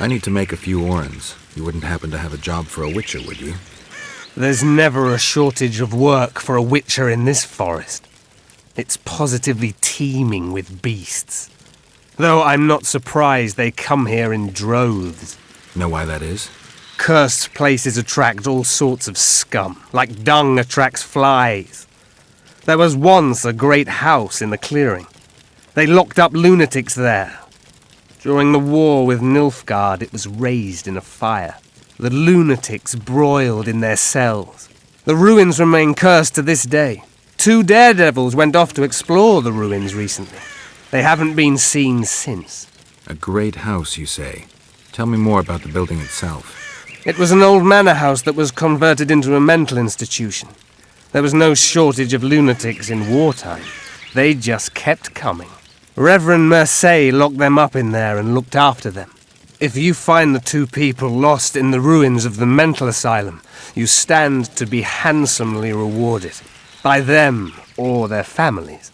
I need to make a few orens. You wouldn't happen to have a job for a witcher, would you? There's never a shortage of work for a witcher in this forest. It's positively teeming with beasts. Though I'm not surprised they come here in droves. Know why that is? Cursed places attract all sorts of scum, like dung attracts flies. There was once a great house in the clearing. They locked up lunatics there. During the war with Nilfgaard, it was raised in a fire. The lunatics broiled in their cells. The ruins remain cursed to this day. 2 daredevils went off to explore the ruins recently. They haven't been seen since. A great house, you say. Tell me more about the building itself. It was an old manor house that was converted into a mental institution. There was no shortage of lunatics in wartime. They just kept coming. Reverend Mercey locked them up in there and looked after them. If you find the 2 people lost in the ruins of the mental asylum, you stand to be handsomely rewarded. By them or their families.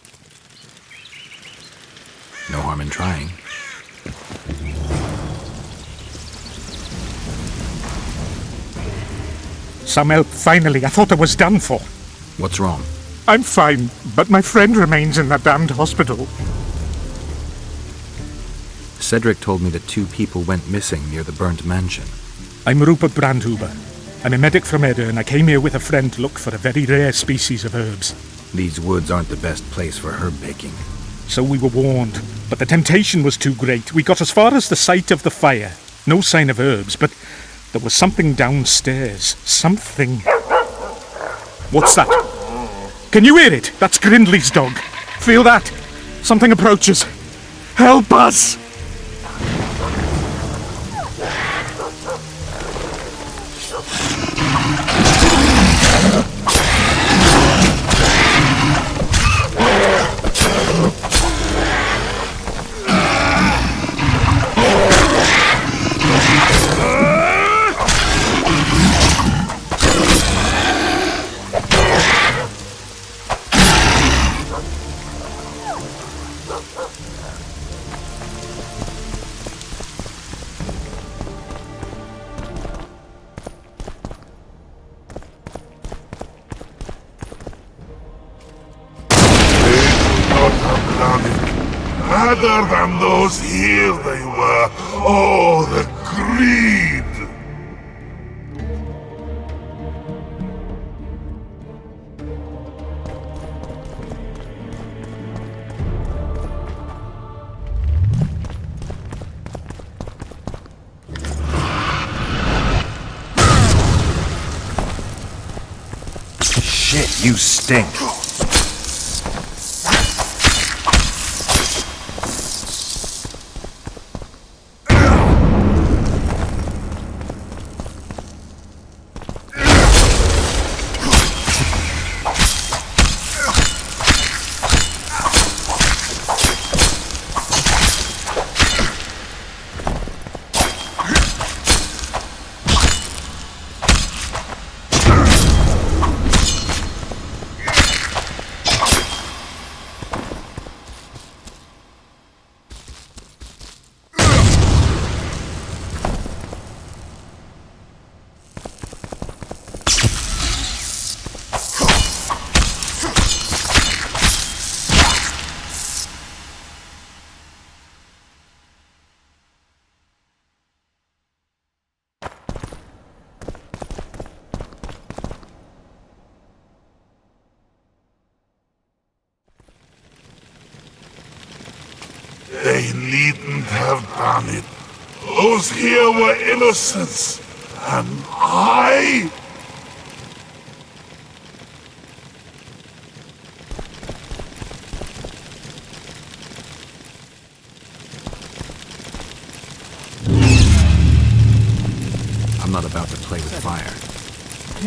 No harm in trying. Some help, finally. I thought I was done for. What's wrong? I'm fine, but my friend remains in that damned hospital. Cedric told me that 2 people went missing near the burnt mansion. I'm Rupert Brandhuber. I'm a medic from Edda, and I came here with a friend to look for a very rare species of herbs. These woods aren't the best place for herb picking. So we were warned, but the temptation was too great. We got as far as the site of the fire. No sign of herbs, but there was something downstairs. Something. What's that? Can you hear it? That's Grindley's dog. Feel that? Something approaches. Help us! Other than those here they were. Oh, the greed! Shit, you stink. They needn't have done it. Those here were innocents. And I... I'm not about to play with fire.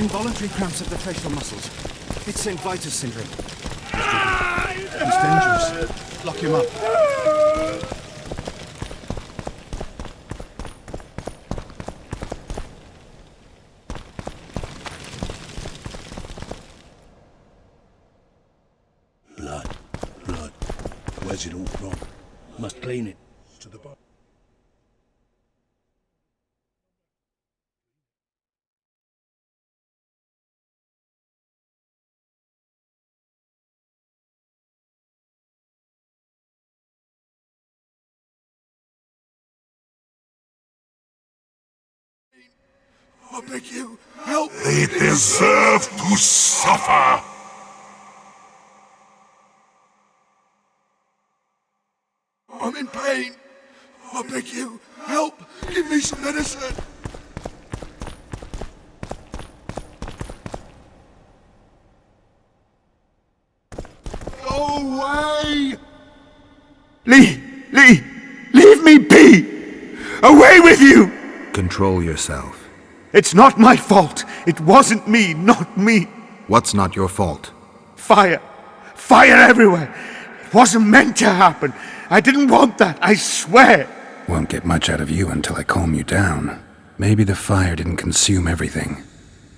Involuntary cramps of the facial muscles. It's St. Vitus syndrome. He's dangerous. Lock him up. Blood. Where's it all from? Must clean it. To the bottom. I beg you, help! They deserve to suffer! I'm in pain. I beg you, help! Give me some medicine! Go away! Lee! Leave me be! Away with you! Control yourself. It's not my fault. It wasn't me, not me. What's not your fault? Fire everywhere. It wasn't meant to happen. I didn't want that, I swear. Won't get much out of you until I calm you down. Maybe the fire didn't consume everything.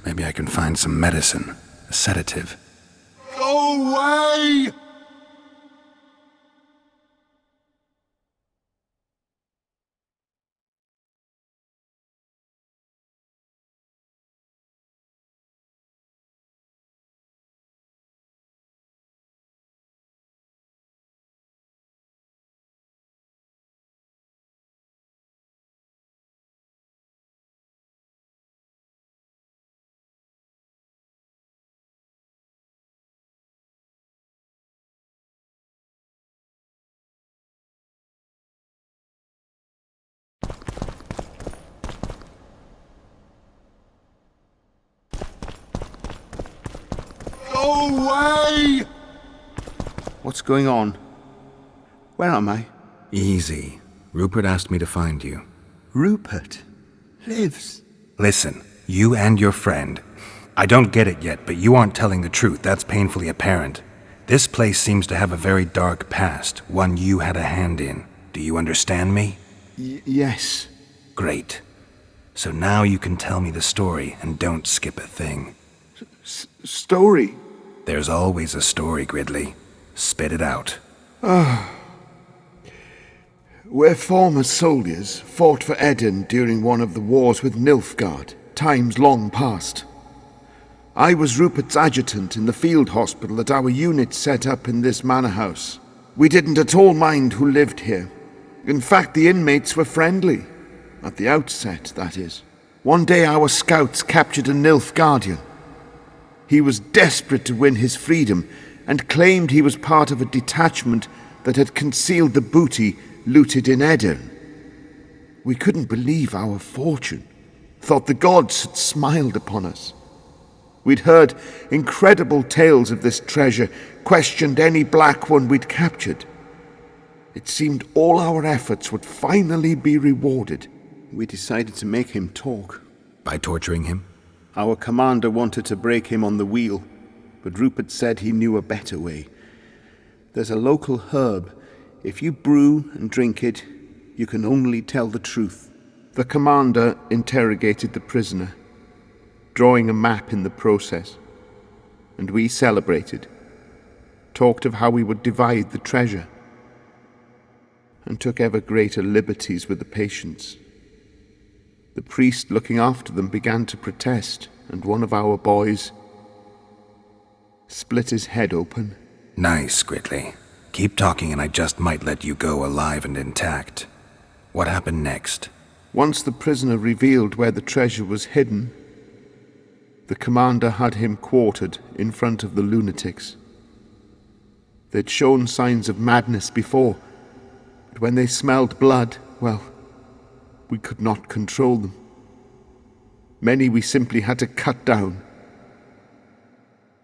Maybe I can find some medicine, a sedative. Go away! Go away! What's going on? Where am I? Easy. Rupert asked me to find you. Rupert lives. Listen, you and your friend. I don't get it yet, but you aren't telling the truth. That's painfully apparent. This place seems to have a very dark past, one you had a hand in. Do you understand me? Yes. Great. So now you can tell me the story and don't skip a thing. Story? There's always a story, Gridley. Spit it out. We're former soldiers, fought for Eden during one of the wars with Nilfgaard, times long past. I was Rupert's adjutant in the field hospital that our unit set up in this manor house. We didn't at all mind who lived here. In fact, the inmates were friendly. At the outset, that is. One day our scouts captured a Nilfgaardian. He was desperate to win his freedom and claimed he was part of a detachment that had concealed the booty looted in Eden. We couldn't believe our fortune, thought the gods had smiled upon us. We'd heard incredible tales of this treasure, questioned any black one we'd captured. It seemed all our efforts would finally be rewarded. We decided to make him talk. By torturing him? Our commander wanted to break him on the wheel, but Rupert said he knew a better way. There's a local herb. If you brew and drink it, you can only tell the truth. The commander interrogated the prisoner, drawing a map in the process, and we celebrated, talked of how we would divide the treasure, and took ever greater liberties with the patients. The priest looking after them began to protest, and one of our boys split his head open. Nice, Gridley. Keep talking and I just might let you go alive and intact. What happened next? Once the prisoner revealed where the treasure was hidden, the commander had him quartered in front of the lunatics. They'd shown signs of madness before, but when they smelled blood, well, we could not control them. Many we simply had to cut down.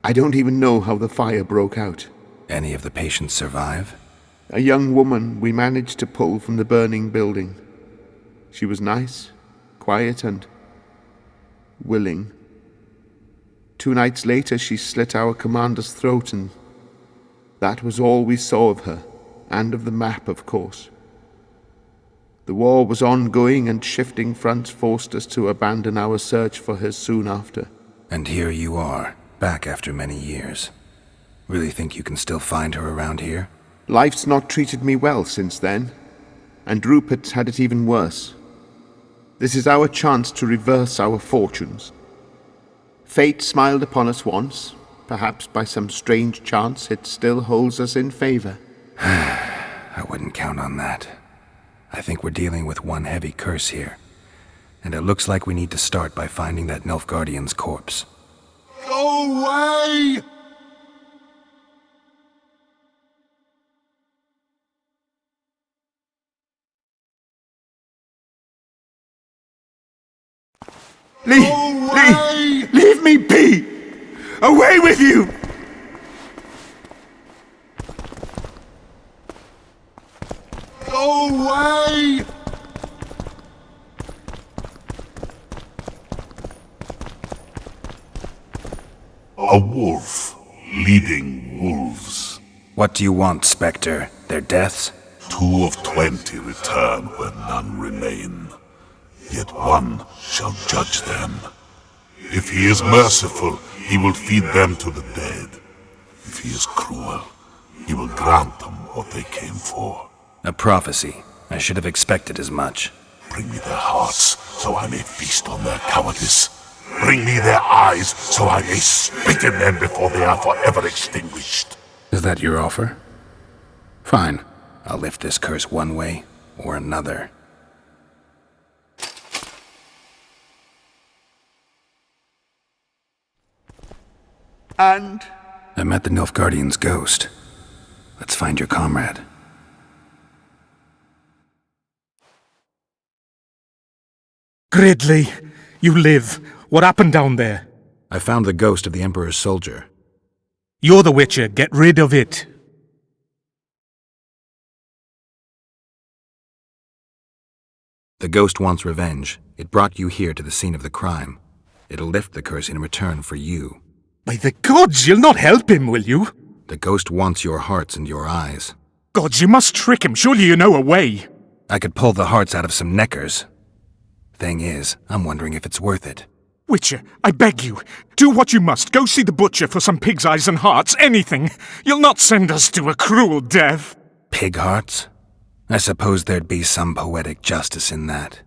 I don't even know how the fire broke out. Any of the patients survive? A young woman we managed to pull from the burning building. She was nice, quiet, and willing. 2 nights later, she slit our commander's throat, and that was all we saw of her, and of the map, of course. The war was ongoing, and shifting fronts forced us to abandon our search for her soon after. And here you are, back after many years. Really think you can still find her around here? Life's not treated me well since then, and Rupert's had it even worse. This is our chance to reverse our fortunes. Fate smiled upon us once. Perhaps by some strange chance it still holds us in favor. I wouldn't count on that. I think we're dealing with one heavy curse here. and it looks like we need to start by finding that Nilfgaardian's corpse. Go away! Leave me be! Away with you! Go away! A wolf leading wolves. What do you want, Spectre? Their deaths? 2 of 20 return where none remain. Yet one shall judge them. If he is merciful, he will feed them to the dead. If he is cruel, he will grant them what they came for. A prophecy. I should have expected as much. Bring me their hearts, so I may feast on their cowardice. Bring me their eyes, so I may spit in them before they are forever extinguished. Is that your offer? Fine. I'll lift this curse one way or another. And I met the Nilfgaardian's ghost. Let's find your comrade. Gridley, you live. What happened down there? I found the ghost of the Emperor's soldier. You're the Witcher. Get rid of it. The ghost wants revenge. It brought you here to the scene of the crime. It'll lift the curse in return for you. By the gods, you'll not help him, will you? The ghost wants your hearts and your eyes. Gods, you must trick him. Surely you know a way. I could pull the hearts out of some neckers. Thing is, I'm wondering if it's worth it. Witcher, I beg you, do what you must. Go see the butcher for some pig's eyes and hearts, anything. You'll not send us to a cruel death. Pig hearts? I suppose there'd be some poetic justice in that.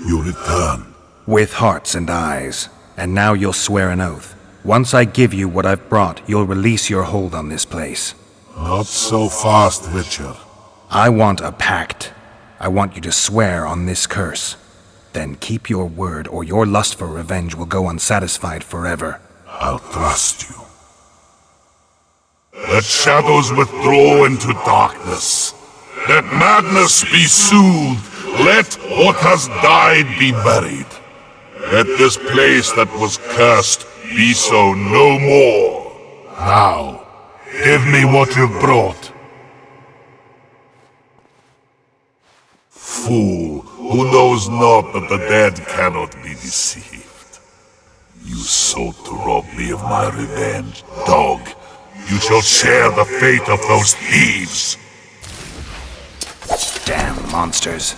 You return. With hearts and eyes. And now you'll swear an oath. Once I give you what I've brought, you'll release your hold on this place. Not so fast, Witcher. I want a pact. I want you to swear on this curse. Then keep your word, or your lust for revenge will go unsatisfied forever. I'll trust you. Let shadows withdraw into darkness. Let madness be soothed. Let what has died be buried. Let this place that was cursed be so no more. Now, give me what you've brought. Fool, who knows not that the dead cannot be deceived. You sought to rob me of my revenge, dog. You shall share the fate of those thieves. Damn monsters.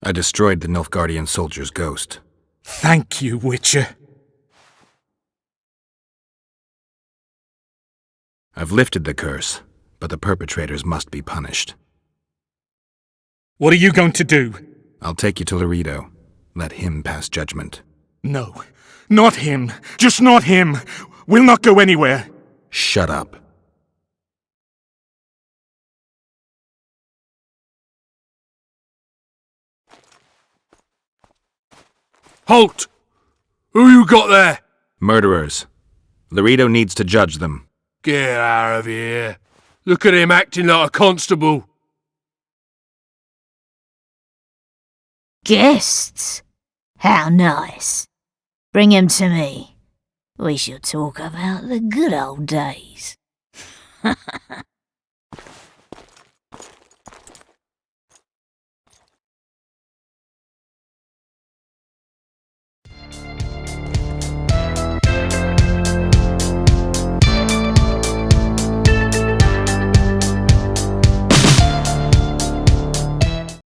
I destroyed the Nilfgaardian soldier's ghost. Thank you, Witcher. I've lifted the curse, but the perpetrators must be punished. What are you going to do? I'll take you to Laredo. Let him pass judgment. No, not him. Just not him. We'll not go anywhere. Shut up. Halt! Who you got there? Murderers. Laredo needs to judge them. Get out of here. Look at him acting like a constable. Guests? How nice. Bring him to me. We shall talk about the good old days.